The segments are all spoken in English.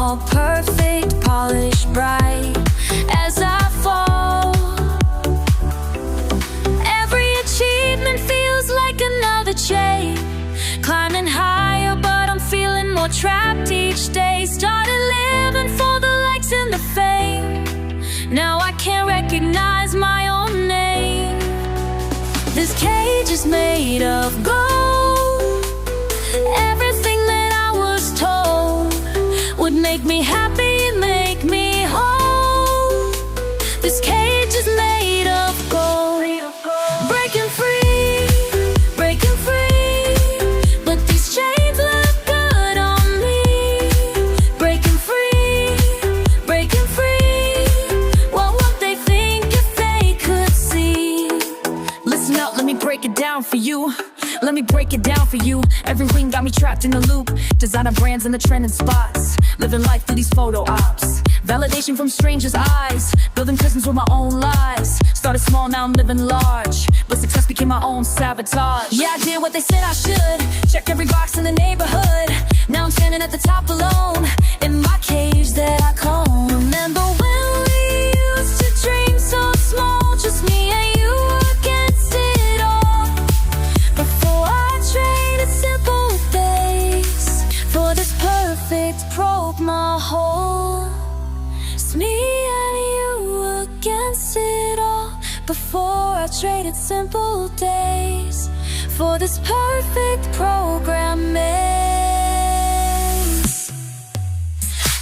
all perfect, polished, bright as I fall. Every achievement feels like another chain, climbing higher but I'm feeling more trapped each day. Started living for the likes and the fame, now I can't recognize my own name. This cage is made of gold. Everything that I was told would make me happy, make me whole. This cage is made of gold. Breaking free, breaking free, but these chains look good on me. Breaking free, breaking free, what would they think if they could see? Listen up, let me break it down for you. Let me break it down for you. Every ring got me trapped in a loop. Designer brands in the trending spots, living life through these photo ops. Validation from strangers' eyes, building prisons with my own lies. Started small, now I'm living large, but success became my own sabotage. Yeah, I did what they said I should, check every box in the neighborhood. Now I'm standing at the top alone, in my cage that I call. Remember when we used to dream so small, just me and you against it all. Before I traded simple days for this perfect broke my whole. It's me and you against it all. Before I traded simple days for this perfect program maze.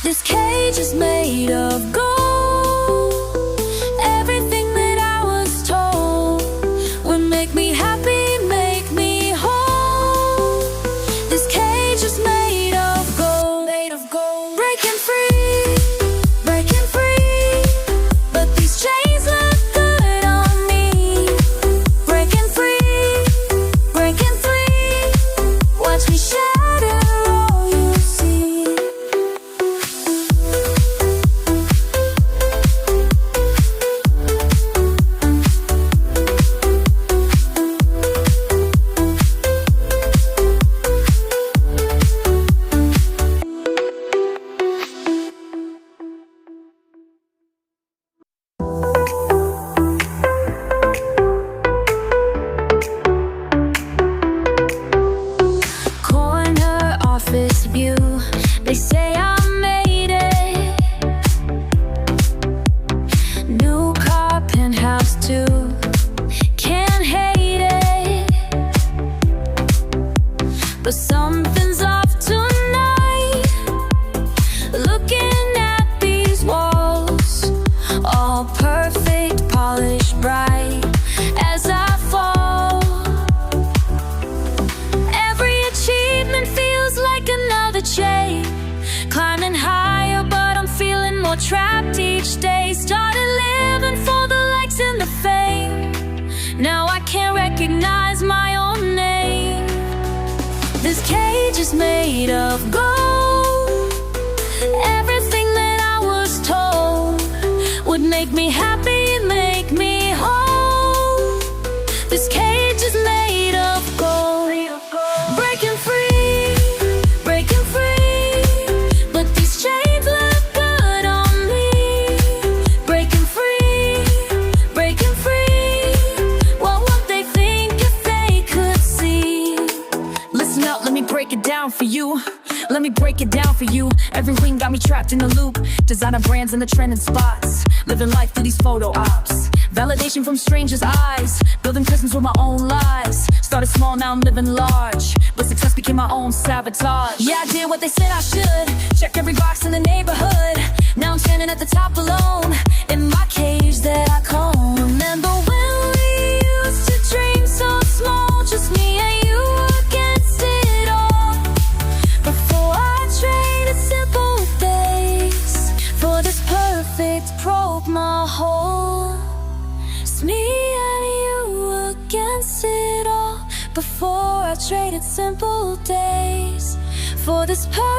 This cage is made of gold. Everything that I was told would make me happy, make me whole. This cage is made of gold, made of gold. Breaking free, breaking free, but these chains look good on me. Breaking free, breaking free, watch me shatter all you see. Corner office view, they say I made it. New car, penthouse too, can't hate it. But something's off tonight, looking at these walls, all perfect, polished, bright as I fall. Every achievement feels like another chain, climbing higher but I'm feeling more trapped each day. Started living for the likes and the fame, now I can't recognize my own name. This cage is made of gold. Everything that I was told would make me happy, make me whole. This cage is made of gold. Breaking free, breaking free, but these chains look good on me. Breaking free, breaking free, what would they think if they could see? Listen up, let me break it down for you. Let me break it down for you. Every ring got me trapped in a loop. Designer brands in the trending spots, living life through these photo ops. Validation from strangers' eyes, building prisons with my own lies. Started small, now I'm living large, but success became my own sabotage. Yeah, I did what they said I should, check every box in the neighborhood. Now I'm standing at the top alone, in my cage that I call. Remember when we used to dream so small, just me and you against it all. Before I traded simple days for this perfect broke my whole. It's me and you against it all. Before I traded simple days for this perfect